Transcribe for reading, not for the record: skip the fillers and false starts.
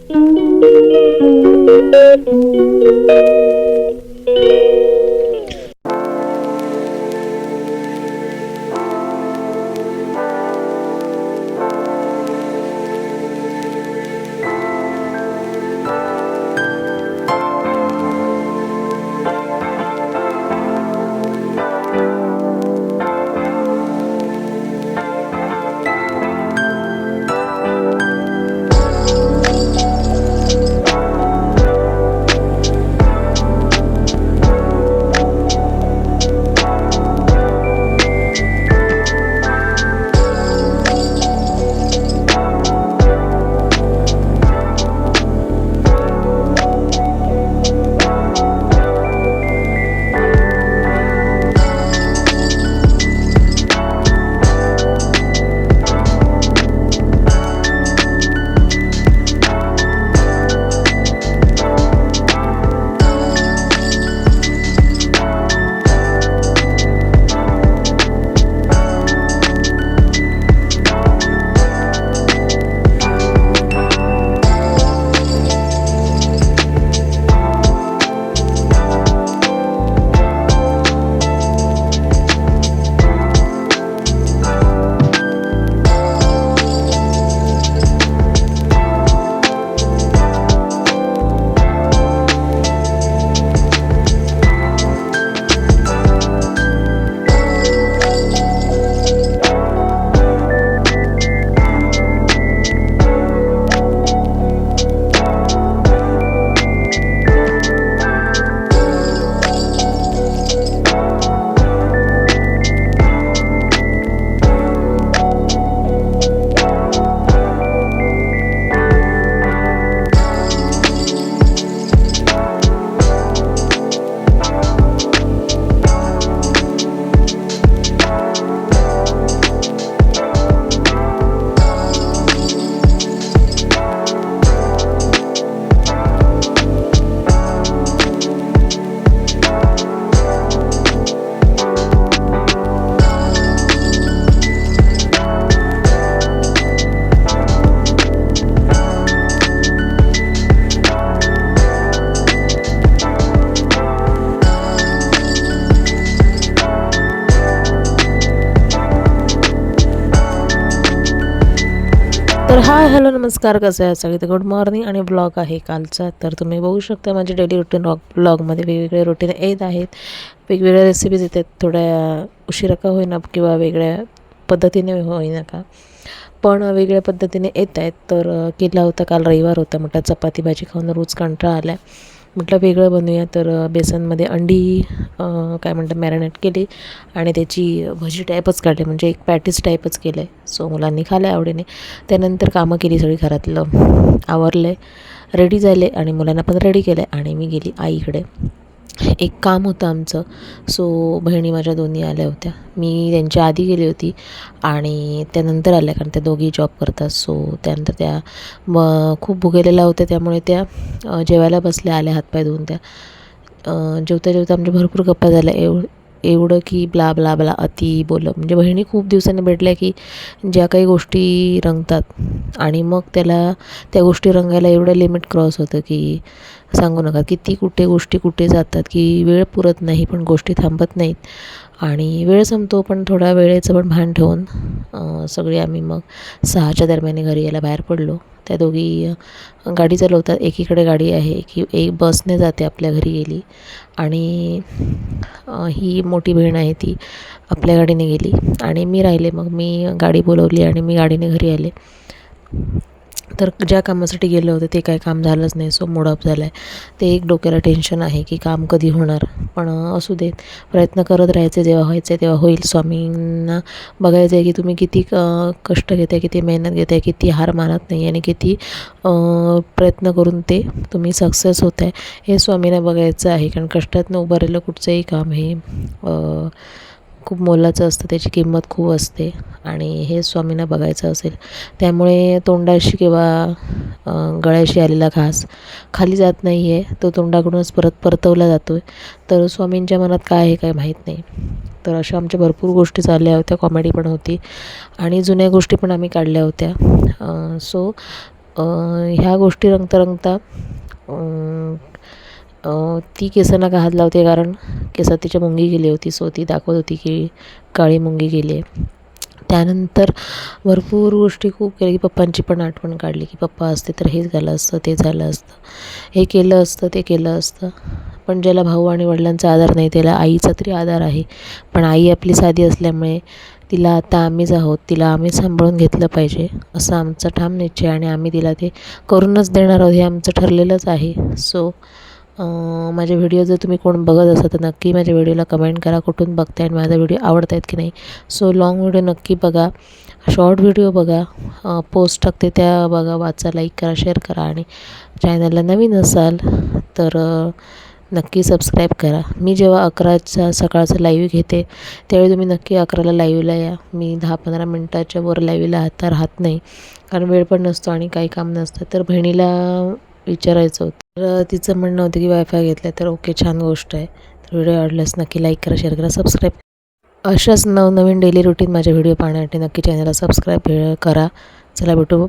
तर hi hello नमस्कार, कसं आहे सगळे. तर गुड मॉर्निंग आणि ब्लॉग आहे कालचा. तर तुम्ही बघू शकता माझे डेली रुटीन ब्लॉगमध्ये वेगवेगळे रुटीन येत आहेत, वेगवेगळ्या रेसिपीज येतात. थोड्या उशिरा का होईना किंवा वेगळ्या पद्धतीने होईना का, पण वेगळ्या पद्धतीने येत आहेत. तर केला होता काल, रविवार होता, म्हटलं चपाती भाजी खाऊन रोज कंटाळा आला, म्हटलं वेगळं बनवूया. तर बेसनमध्ये अंडी काय म्हणतात मॅरिनेट केली आणि त्याची भजी टाईपच काढली, म्हणजे एक पॅटीस टाईपच केलं आहे. सो मुलांनी खाल्लं आवडीने. त्यानंतर कामं केली सगळी, घरातलं आवरलं, रेडी झाले आणि मुलांना पण रेडी केलं आणि मी गेली आईकडे. एक काम होतं आमचं. सो बहिणी माझ्या दोन्ही आल्या होत्या. मी त्यांच्या आधी गेली होती आणि त्यानंतर आल्या, कारण त्या दोघी जॉब करतात. सो त्यानंतर त्या खूप भुकेलेल्या होत्या, त्यामुळे त्या जेवायला बसल्या, आल्या हातपाय धुवून. त्या जेवता जेवता आमच्या भरपूर गप्पा झाल्या, एवढं की ब्ला ब्ला ब्ला अति बोललं. म्हणजे बहिणी खूप दिवसांनी भेटल्या की ज्या काही गोष्टी रंगतात आणि मग त्या गोष्टी रंगायला एवढं लिमिट क्रॉस होतं की सांगू नका. किती गोष्टी कुठे जातात की वेळ पुरत नाही, पण गोष्टी थांबत नाहीत आणि वेळ संपतो. पण थोडा वेळेचं पण भान ठेवून सगळे आम्ही मग 6च्या दरम्यान घरी यायला बाहेर पडलो. त्या दोघी गाडी चालवतात, एकीकडे गाडी आहे, एक बसने जाते आपल्या घरी गेली आणि ही मोठी बहीण आहे ती आपल्या गाडीने गेली आणि मी राहिले. मग मी गाडी बोलवली आणि मी गाडीने घरी आले. तर ज्या कामासाठी गेलं होतं ते काही काम झालंच नाही. सो मूड ऑफ झाला आहे. ते एक डोक्याला टेन्शन आहे की काम कधी होणार, पण असू देत, प्रयत्न करत राहायचे. जेव्हा व्हायचे तेव्हा होईल. स्वामींना बघायचं आहे की तुम्ही किती कष्ट घेत आहे, किती मेहनत घेत आहे, किती हार मानत नाही आणि किती प्रयत्न करून ते तुम्ही सक्सेस होत आहे, हे स्वामींना बघायचं आहे. कारण कष्टातनं उभं राहिलं कुठचंही काम हे खूप मोलाचं असतं, त्याची किंमत खूप असते आणि हे स्वामींना बघायचं असेल. त्यामुळे तोंडाशी किंवा गळ्याशी आलेला घास खाली जात नाही आहे, तो तोंडाकडूनच परतवला जातो आहे. तर स्वामींच्या मनात काय आहे काय माहीत नाही. तर अशा आमच्या भरपूर गोष्टी चालल्या होत्या, कॉमेडी पण होती आणि जुन्या गोष्टी पण आम्ही काढल्या होत्या. सो ह्या गोष्टी रंगता रंगता ती केसांना का हात लावते, कारण केसात तिच्या मुंगी गेली होती. सो ती दाखवत होती की काळी मुंगी गेली आहे. त्यानंतर भरपूर गोष्टी खूप केल्या, की पप्पांची पण आठवण काढली, की पप्पा असते तर हेच झालं असतं, ते झालं असतं, हे केलं असतं, ते केलं असतं. पण ज्याला भाऊ आणि वडिलांचा आधार नाही त्याला आईचा तरी आधार आहे. पण आई आपली साधी असल्यामुळे तिला आता आम्हीच आहोत, तिला आम्ही सांभाळून घेतलं पाहिजे असं आमचा ठाम निश्चय आणि आम्ही तिला ते करूनच देणार आहोत, हे आमचं ठरलेलंच आहे. सो माझे व्हिडिओ जर तुम्ही कोण बघत असाल तर नक्की माझ्या व्हिडिओला कमेंट करा, कुठून बघताय आणि माझा व्हिडिओ आवडत आहेत की नाही. सो लाँग व्हिडिओ नक्की बघा, शॉर्ट व्हिडिओ बघा, पोस्ट टाकते त्या बघा, वाचा, लाईक करा, शेअर करा आणि चॅनलला नवीन असाल तर नक्की सबस्क्राईब करा. मी जेव्हा 11चा सकाळचं लाईव्ह घेते त्यावेळी तुम्ही नक्की 11ला लाईव्हला या. मी 10-15 मिनटाच्या वर लाईव्हला आता राहत नाही, कारण वेळ पण नसतो आणि काही काम नसतं. तर बहिणीला विचारायचं होतं, तर तिचं म्हणणं होतं की वायफाय घेतलं आहे. तर ओके, छान गोष्ट आहे. तर व्हिडिओ आवडल्यास नक्की लाईक करा, शेअर करा, सबस्क्राईब. अशाच नवनवीन डेली रुटीन माझे व्हिडिओ पाहण्यासाठी नक्की चॅनलला सबस्क्राईब करा. चला भेटू.